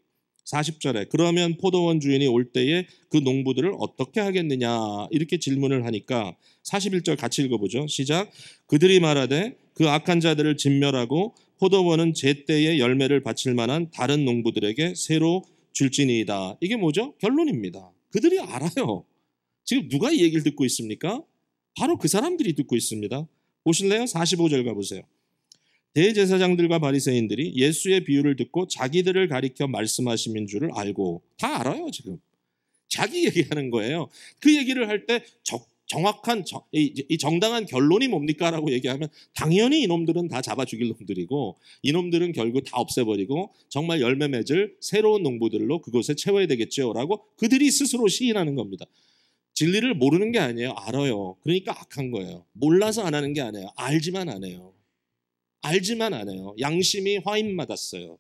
40절에 그러면 포도원 주인이 올 때에 그 농부들을 어떻게 하겠느냐 이렇게 질문을 하니까 41절 같이 읽어보죠. 시작. 그들이 말하되 그 악한 자들을 진멸하고 포도원은 제때에 열매를 바칠 만한 다른 농부들에게 새로 줄지니이다. 이게 뭐죠? 결론입니다. 그들이 알아요. 지금 누가 이 얘기를 듣고 있습니까? 바로 그 사람들이 듣고 있습니다. 보실래요? 45절 가보세요. 대제사장들과 바리새인들이 예수의 비유를 듣고 자기들을 가리켜 말씀하심인 줄을 알고, 다 알아요. 지금 자기 얘기하는 거예요. 그 얘기를 할 때 정확한 이 정당한 결론이 뭡니까? 라고 얘기하면 당연히 이놈들은 다 잡아 죽일 놈들이고 이놈들은 결국 다 없애버리고 정말 열매 맺을 새로운 농부들로 그곳에 채워야 되겠죠 라고 그들이 스스로 시인하는 겁니다. 진리를 모르는 게 아니에요. 알아요. 그러니까 악한 거예요. 몰라서 안 하는 게 아니에요. 알지만 안 해요. 알지만 안 해요. 양심이 화인맞았어요.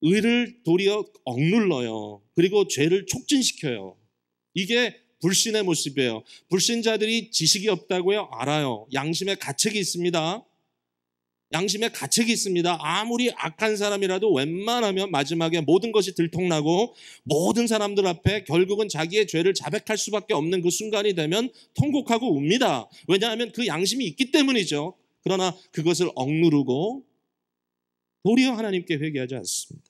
의를 도리어 억눌러요. 그리고 죄를 촉진시켜요. 이게 불신의 모습이에요. 불신자들이 지식이 없다고요? 알아요. 양심의 가책이 있습니다. 양심의 가책이 있습니다. 아무리 악한 사람이라도 웬만하면 마지막에 모든 것이 들통나고 모든 사람들 앞에 결국은 자기의 죄를 자백할 수밖에 없는 그 순간이 되면 통곡하고 웁니다. 왜냐하면 그 양심이 있기 때문이죠. 그러나 그것을 억누르고 도리어 하나님께 회개하지 않습니다.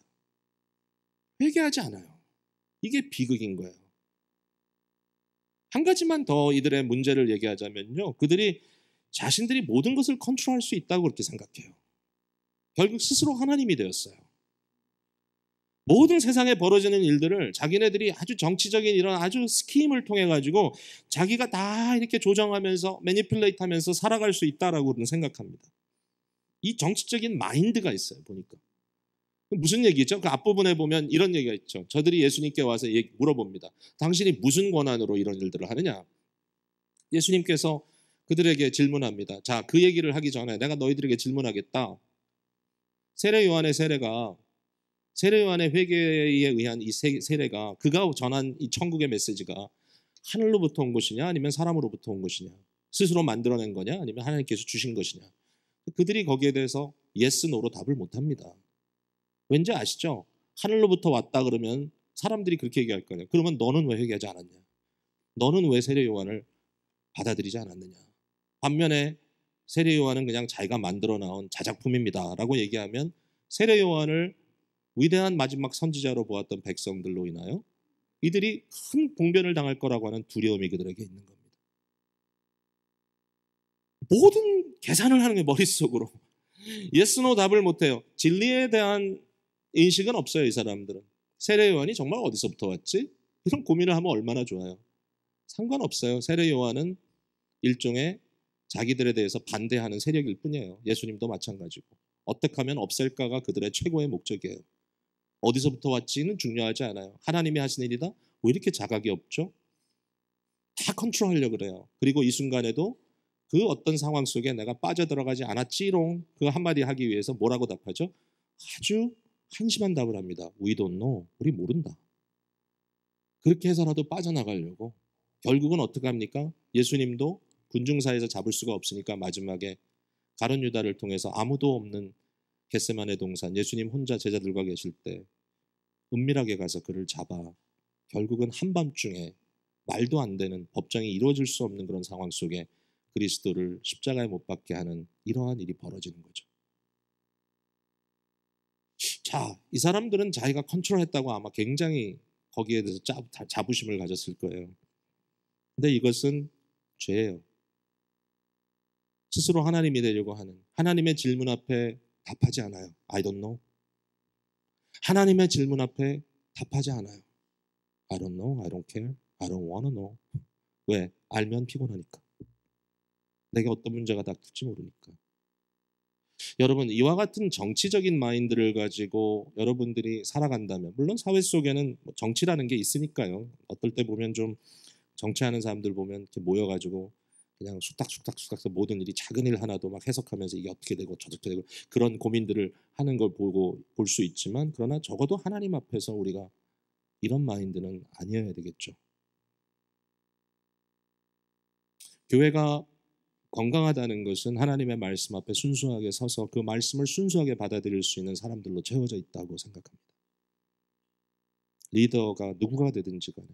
회개하지 않아요. 이게 비극인 거예요. 한 가지만 더 이들의 문제를 얘기하자면요. 그들이 자신들이 모든 것을 컨트롤할 수 있다고 그렇게 생각해요. 결국 스스로 하나님이 되었어요. 모든 세상에 벌어지는 일들을 자기네들이 아주 정치적인 이런 아주 스킴을 통해 가지고 자기가 다 이렇게 조정하면서 매니플레이트 하면서 살아갈 수 있다라고 생각합니다. 이 정치적인 마인드가 있어요. 보니까. 무슨 얘기죠? 그 앞부분에 보면 이런 얘기가 있죠. 저들이 예수님께 와서 물어봅니다. 당신이 무슨 권한으로 이런 일들을 하느냐? 예수님께서 그들에게 질문합니다. 자, 그 얘기를 하기 전에 내가 너희들에게 질문하겠다. 세례 요한의 세례가 세례 요한의 회개에 의한 이 세례가 그가 전한 이 천국의 메시지가 하늘로부터 온 것이냐 아니면 사람으로부터 온 것이냐, 스스로 만들어낸 거냐 아니면 하나님께서 주신 것이냐. 그들이 거기에 대해서 yes, no로 답을 못합니다. 왠지 아시죠? 하늘로부터 왔다 그러면 사람들이 그렇게 얘기할 거냐. 그러면 너는 왜 회개하지 않았냐? 너는 왜 세례 요한을 받아들이지 않았느냐? 반면에 세례 요한은 그냥 자기가 만들어 나온 자작품입니다 라고 얘기하면 세례 요한을 위대한 마지막 선지자로 보았던 백성들로 인하여 이들이 큰 봉변을 당할 거라고 하는 두려움이 그들에게 있는 겁니다. 모든 계산을 하는 게 머릿속으로. yes, no 답을 못해요. 진리에 대한 인식은 없어요. 이 사람들은. 세례 요한이 정말 어디서부터 왔지? 이런 고민을 하면 얼마나 좋아요. 상관없어요. 세례 요한은 일종의 자기들에 대해서 반대하는 세력일 뿐이에요. 예수님도 마찬가지고. 어떻게 하면 없앨까가 그들의 최고의 목적이에요. 어디서부터 왔지는 중요하지 않아요. 하나님이 하신 일이다? 왜 이렇게 자각이 없죠? 다 컨트롤하려고 그래요. 그리고 이 순간에도 그 어떤 상황 속에 내가 빠져들어가지 않았지롱 그 한마디 하기 위해서 뭐라고 답하죠? 아주 한심한 답을 합니다. We don't know. 우리 모른다. 그렇게 해서라도 빠져나가려고. 결국은 어떻게 합니까? 예수님도 군중사에서 잡을 수가 없으니까 마지막에 가룟 유다를 통해서 아무도 없는 겟세마네 동산 예수님 혼자 제자들과 계실 때 은밀하게 가서 그를 잡아 결국은 한밤중에 말도 안 되는 법정이 이루어질 수 없는 그런 상황 속에 그리스도를 십자가에 못 박게 하는 이러한 일이 벌어지는 거죠. 자, 이 사람들은 자기가 컨트롤했다고 아마 굉장히 거기에 대해서 자부심을 가졌을 거예요. 근데 이것은 죄예요. 스스로 하나님이 되려고 하는, 하나님의 질문 앞에 답하지 않아요. I don't know. 하나님의 질문 앞에 답하지 않아요. I don't know, I don't care, I don't wanna know. 왜? 알면 피곤하니까. 내게 어떤 문제가 닥칠지 모르니까. 여러분, 이와 같은 정치적인 마인드를 가지고 여러분들이 살아간다면, 물론 사회 속에는 정치라는 게 있으니까요. 어떨 때 보면 좀 정치하는 사람들 보면 이렇게 모여가지고 그냥 숙닥 모든 일이 작은 일 하나도 막 해석하면서 이게 어떻게 되고 저렇게 되고 그런 고민들을 하는 걸 보고 볼 수 있지만, 그러나 적어도 하나님 앞에서 우리가 이런 마인드는 아니어야 되겠죠. 교회가 건강하다는 것은 하나님의 말씀 앞에 순수하게 서서 그 말씀을 순수하게 받아들일 수 있는 사람들로 채워져 있다고 생각합니다. 리더가 누구가 되든지 간에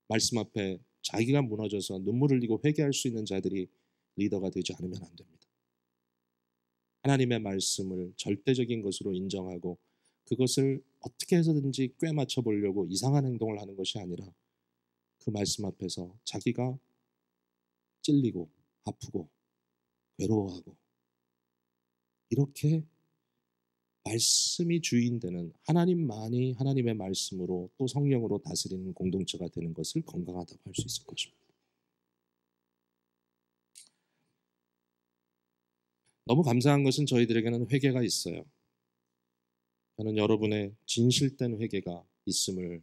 말씀 앞에 자기가 무너져서 눈물을 흘리고 회개할 수 있는 자들이 리더가 되지 않으면 안 됩니다. 하나님의 말씀을 절대적인 것으로 인정하고 그것을 어떻게 해서든지 꿰맞춰 보려고 이상한 행동을 하는 것이 아니라 그 말씀 앞에서 자기가 찔리고 아프고 괴로워하고 이렇게 말씀이 주인되는, 하나님만이 하나님의 말씀으로 또 성령으로 다스리는 공동체가 되는 것을 건강하다고 할 수 있을 것입니다. 너무 감사한 것은 저희들에게는 회개가 있어요. 저는 여러분의 진실된 회개가 있음을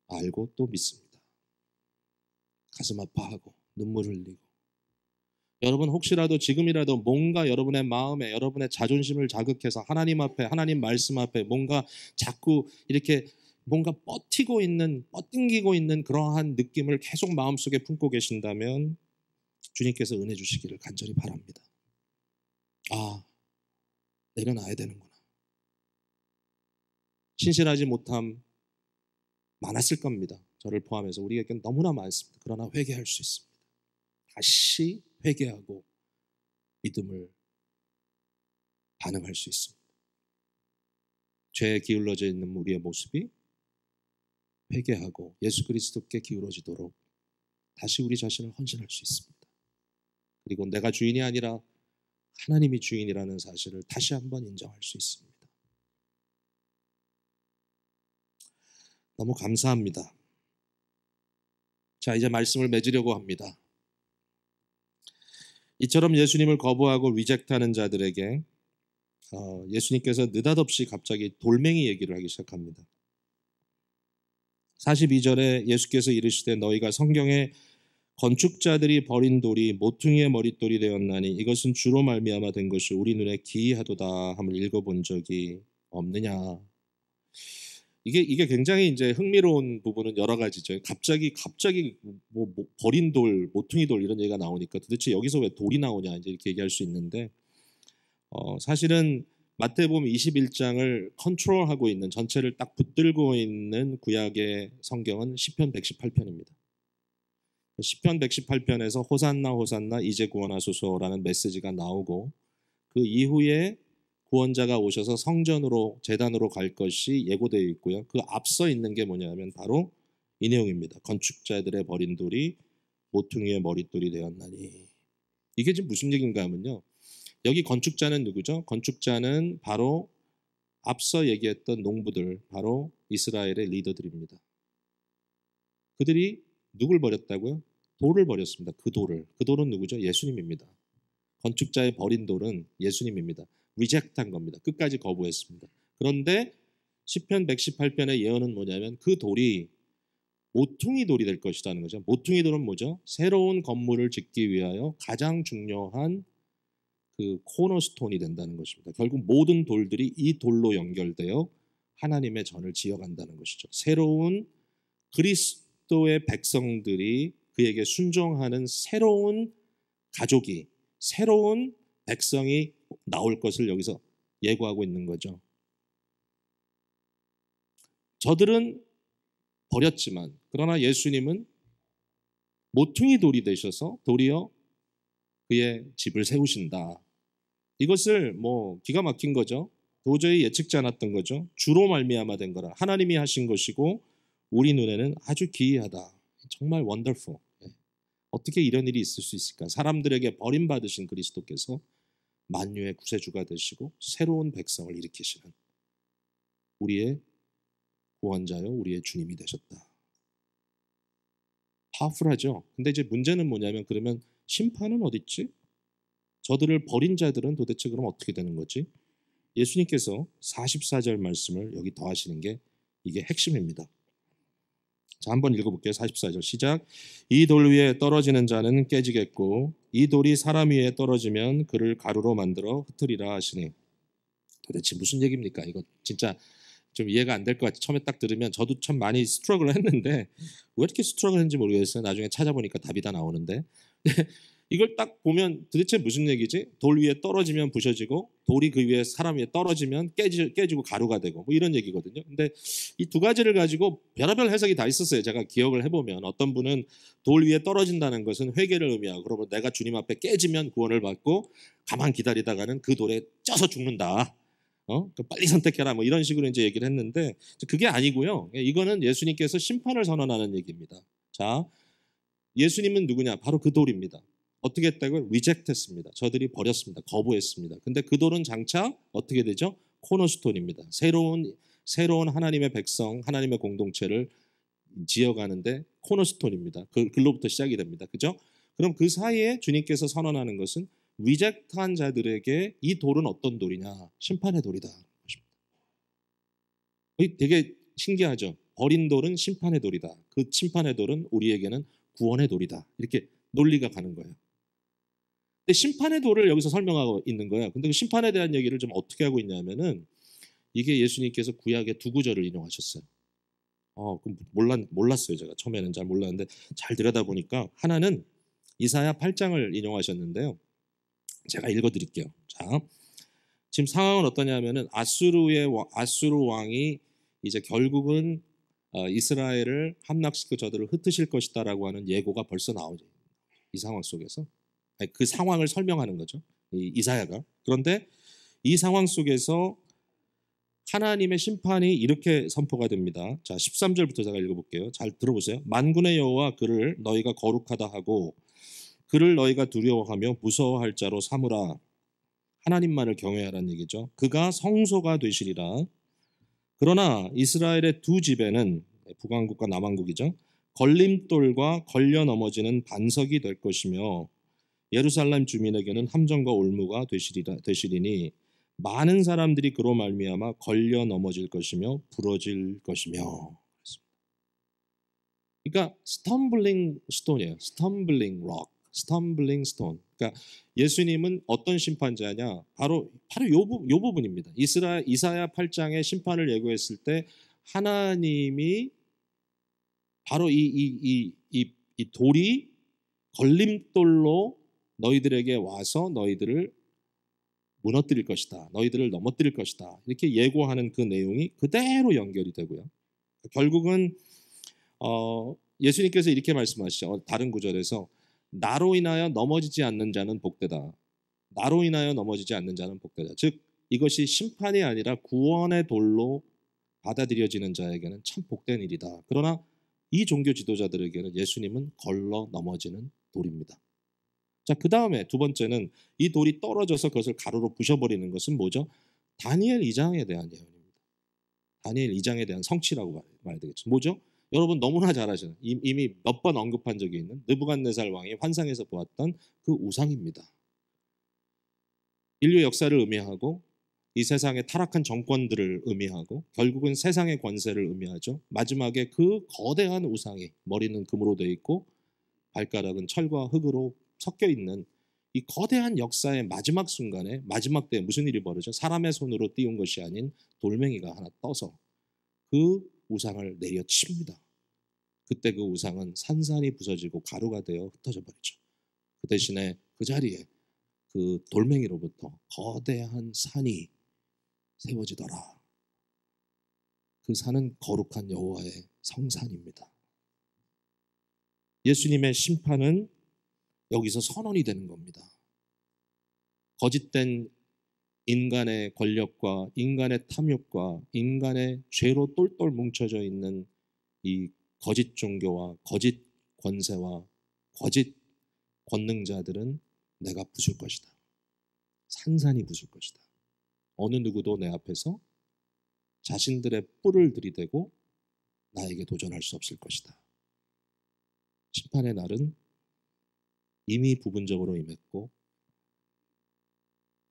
알고 또 믿습니다. 가슴 아파하고 눈물을 흘리고, 여러분 혹시라도 지금이라도 뭔가 여러분의 마음에 여러분의 자존심을 자극해서 하나님 앞에, 하나님 말씀 앞에 뭔가 자꾸 이렇게 뭔가 뻗팅기고 있는 그러한 느낌을 계속 마음속에 품고 계신다면 주님께서 은혜 주시기를 간절히 바랍니다. 아, 내려놔야 되는구나. 신실하지 못함 많았을 겁니다. 저를 포함해서 우리에게는 너무나 많습니다. 그러나 회개할 수 있습니다. 다시 회개하고 믿음을 반응할 수 있습니다. 죄에 기울어져 있는 우리의 모습이 회개하고 예수 그리스도께 기울어지도록 다시 우리 자신을 헌신할 수 있습니다. 그리고 내가 주인이 아니라 하나님이 주인이라는 사실을 다시 한번 인정할 수 있습니다. 너무 감사합니다. 자, 이제 말씀을 맺으려고 합니다. 이처럼 예수님을 거부하고 리젝트하는 자들에게 예수님께서 느닷없이 갑자기 돌멩이 얘기를 하기 시작합니다. 42절에 예수께서 이르시되 너희가 성경에 건축자들이 버린 돌이 모퉁이의 머릿돌이 되었나니 이것은 주로 말미암아 된 것이 우리 눈에 기이하도다 함을 읽어본 적이 없느냐. 이게 굉장히 이제 흥미로운 부분은 여러 가지죠. 갑자기 뭐 버린 돌, 모퉁이 돌 이런 얘기가 나오니까 도대체 여기서 왜 돌이 나오냐 이제 이렇게 얘기할 수 있는데 사실은 마태복음 21장을 컨트롤하고 있는 전체를 딱 붙들고 있는 구약의 성경은 시편 118편입니다. 시편 118편에서 호산나 호산나 이제 구원하소서라는 메시지가 나오고 그 이후에 구원자가 오셔서 성전으로 제단으로 갈 것이 예고되어 있고요. 그 앞서 있는 게 뭐냐면 바로 이 내용입니다. 건축자들의 버린 돌이 모퉁이의 머릿돌이 되었나니. 이게 지금 무슨 얘기인가 하면요. 여기 건축자는 누구죠? 건축자는 바로 앞서 얘기했던 농부들, 바로 이스라엘의 리더들입니다. 그들이 누굴 버렸다고요? 돌을 버렸습니다. 그 돌을. 그 돌은 누구죠? 예수님입니다. 건축자의 버린 돌은 예수님입니다. 리젝트한 겁니다. 끝까지 거부했습니다. 그런데 시편 118편의 예언은 뭐냐면 그 돌이 모퉁이 돌이 될 것이라는 거죠. 모퉁이 돌은 뭐죠? 새로운 건물을 짓기 위하여 가장 중요한 그 코너스톤이 된다는 것입니다. 결국 모든 돌들이 이 돌로 연결되어 하나님의 전을 지어간다는 것이죠. 새로운 그리스도의 백성들이 그에게 순종하는 새로운 가족이, 새로운 백성이 나올 것을 여기서 예고하고 있는 거죠. 저들은 버렸지만 그러나 예수님은 모퉁이 돌이 되셔서 도리어 그의 집을 세우신다. 이것을 뭐 기가 막힌 거죠. 도저히 예측지 않았던 거죠. 주로 말미암아 된 거라. 하나님이 하신 것이고 우리 눈에는 아주 기이하다. 정말 원더풀. 어떻게 이런 일이 있을 수 있을까? 사람들에게 버림받으신 그리스도께서 만유의 구세주가 되시고 새로운 백성을 일으키시는 우리의 구원자요, 우리의 주님이 되셨다. 파워풀하죠. 근데 이제 문제는 뭐냐면 그러면 심판은 어디 있지? 저들을 버린 자들은 도대체 그럼 어떻게 되는 거지? 예수님께서 44절 말씀을 여기 더하시는 게 이게 핵심입니다. 자, 한번 읽어볼게요. 44절 시작. 이 돌 위에 떨어지는 자는 깨지겠고 이 돌이 사람 위에 떨어지면 그를 가루로 만들어 흩으리라 하시니. 도대체 무슨 얘기입니까? 이거 진짜 좀 이해가 안 될 것 같아요. 처음에 딱 들으면 저도 참 많이 스트러글을 했는데 왜 이렇게 스트러글 했는지 모르겠어요. 나중에 찾아보니까 답이 다 나오는데 이걸 딱 보면 도대체 무슨 얘기지? 돌 위에 떨어지면 부셔지고 돌이 그 위에 사람 위에 떨어지면 깨지고 가루가 되고 뭐 이런 얘기거든요. 근데 이 두 가지를 가지고 별의별 해석이 다 있었어요. 제가 기억을 해보면 어떤 분은 돌 위에 떨어진다는 것은 회개를 의미하고 그러면 내가 주님 앞에 깨지면 구원을 받고 가만 기다리다가는 그 돌에 쪄서 죽는다. 빨리 선택해라 뭐 이런 식으로 이제 얘기를 했는데 그게 아니고요. 이거는 예수님께서 심판을 선언하는 얘기입니다. 자, 예수님은 누구냐? 바로 그 돌입니다. 어떻게 했다고요? 리젝트했습니다. 저들이 버렸습니다. 거부했습니다. 근데 그 돌은 장차 어떻게 되죠? 코너스톤입니다. 새로운 하나님의 백성, 하나님의 공동체를 지어가는데 코너스톤입니다. 글로부터 시작이 됩니다. 그죠? 그럼 그 사이에 주님께서 선언하는 것은 리젝트한 자들에게 이 돌은 어떤 돌이냐? 심판의 돌이다. 되게 신기하죠? 버린 돌은 심판의 돌이다. 그 심판의 돌은 우리에게는 구원의 돌이다. 이렇게 논리가 가는 거예요. 근데 심판의 돌을 여기서 설명하고 있는 거예요. 근데 그 심판에 대한 얘기를 좀 어떻게 하고 있냐면은 이게 예수님께서 구약의 두 구절을 인용하셨어요. 그럼 몰랐어요. 제가 처음에는 잘 몰랐는데 잘 들여다보니까 하나는 이사야 8장을 인용하셨는데요. 제가 읽어드릴게요. 자, 지금 상황은 어떠냐면은 아수르 왕이 이제 결국은 이스라엘을 함락시켜 저들을 흩으실 것이다라고 하는 예고가 벌써 나오죠. 이 상황 속에서 그 상황을 설명하는 거죠. 이사야가. 그런데 이 상황 속에서 하나님의 심판이 이렇게 선포가 됩니다. 자, 13절부터 제가 읽어볼게요. 잘 들어보세요. 만군의 여호와 그를 너희가 거룩하다 하고 그를 너희가 두려워하며 무서워할 자로 삼으라. 하나님만을 경외하라는 얘기죠. 그가 성소가 되시리라. 그러나 이스라엘의 두 집에는 북왕국과 남왕국이죠. 걸림돌과 걸려 넘어지는 반석이 될 것이며 예루살렘 주민에게는 함정과 올무가 되시리니 많은 사람들이 그로 말미암아 걸려 넘어질 것이며 부러질 것이며. 그러니까 스텀블링 스톤이에요. 스텀블링 록, 스텀블링 스톤. 그러니까 예수님은 어떤 심판자냐? 바로 요 부분입니다. 이사야 8장의 심판을 예고했을 때 하나님이 바로 이 돌이 걸림돌로 너희들에게 와서 너희들을 무너뜨릴 것이다. 너희들을 넘어뜨릴 것이다. 이렇게 예고하는 그 내용이 그대로 연결이 되고요. 결국은 예수님께서 이렇게 말씀하시죠. 다른 구절에서 나로 인하여 넘어지지 않는 자는 복되다. 나로 인하여 넘어지지 않는 자는 복되다. 즉 이것이 심판이 아니라 구원의 돌로 받아들여지는 자에게는 참 복된 일이다. 그러나 이 종교 지도자들에게는 예수님은 걸러 넘어지는 돌입니다. 자, 그 다음에 두 번째는 이 돌이 떨어져서 그것을 가루로 부셔버리는 것은 뭐죠? 다니엘 2장에 대한 예언입니다. 다니엘 2장에 대한 성취라고 말해야 되겠죠. 뭐죠? 여러분 너무나 잘 아시는 이미 몇 번 언급한 적이 있는 느부갓네살 왕이 환상에서 보았던 그 우상입니다. 인류 역사를 의미하고 이 세상의 타락한 정권들을 의미하고 결국은 세상의 권세를 의미하죠. 마지막에 그 거대한 우상이 머리는 금으로 되어 있고 발가락은 철과 흙으로 섞여 있는 이 거대한 역사의 마지막 순간에 마지막 때에 무슨 일이 벌어져? 사람의 손으로 띄운 것이 아닌 돌멩이가 하나 떠서 그 우상을 내려칩니다. 그때 그 우상은 산산이 부서지고 가루가 되어 흩어져 버리죠. 그 대신에 그 자리에 그 돌멩이로부터 거대한 산이 세워지더라. 그 산은 거룩한 여호와의 성산입니다. 예수님의 심판은 여기서 선언이 되는 겁니다. 거짓된 인간의 권력과 인간의 탐욕과 인간의 죄로 똘똘 뭉쳐져 있는 이 거짓 종교와 거짓 권세와 거짓 권능자들은 내가 부술 것이다. 산산이 부술 것이다. 어느 누구도 내 앞에서 자신들의 뿔을 들이대고 나에게 도전할 수 없을 것이다. 심판의 날은 이미 부분적으로 임했고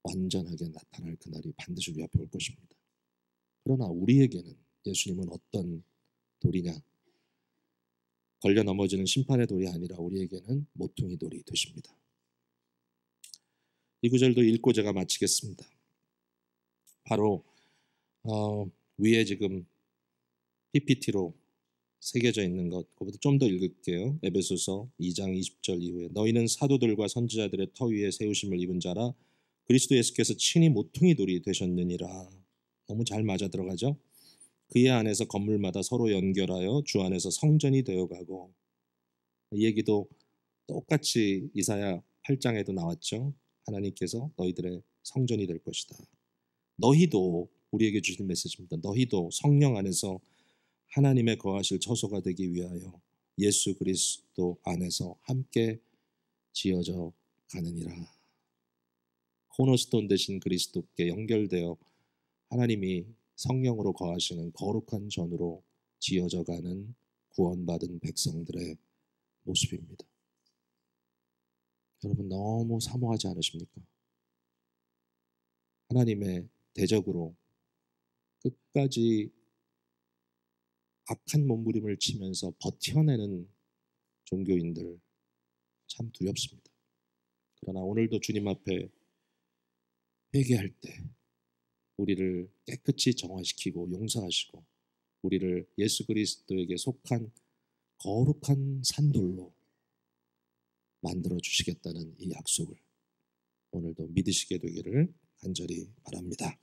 완전하게 나타날 그날이 반드시 우리 앞에 올 것입니다. 그러나 우리에게는 예수님은 어떤 돌이냐? 걸려 넘어지는 심판의 돌이 아니라 우리에게는 모퉁이 돌이 되십니다. 이 구절도 읽고 제가 마치겠습니다. 바로 위에 지금 PPT로 새겨져 있는 것, 그것보다 좀 더 읽을게요. 에베소서 2장 20절 이후에 너희는 사도들과 선지자들의 터 위에 세우심을 입은 자라 그리스도 예수께서 친히 모퉁이 돌이 되셨느니라. 너무 잘 맞아 들어가죠? 그의 안에서 건물마다 서로 연결하여 주 안에서 성전이 되어가고, 이 얘기도 똑같이 이사야 8장에도 나왔죠. 하나님께서 너희들의 성전이 될 것이다. 너희도, 우리에게 주신 메시지입니다. 너희도 성령 안에서 하나님의 거하실 처소가 되기 위하여 예수 그리스도 안에서 함께 지어져 가느니라. 코너스톤 되신 그리스도께 연결되어 하나님이 성령으로 거하시는 거룩한 전으로 지어져 가는 구원받은 백성들의 모습입니다. 여러분 너무 사모하지 않으십니까? 하나님의 대적으로 끝까지 악한 몸부림을 치면서 버텨내는 종교인들 참 두렵습니다. 그러나 오늘도 주님 앞에 회개할 때 우리를 깨끗이 정화시키고 용서하시고 우리를 예수 그리스도에게 속한 거룩한 산돌로 만들어 주시겠다는 이 약속을 오늘도 믿으시게 되기를 간절히 바랍니다.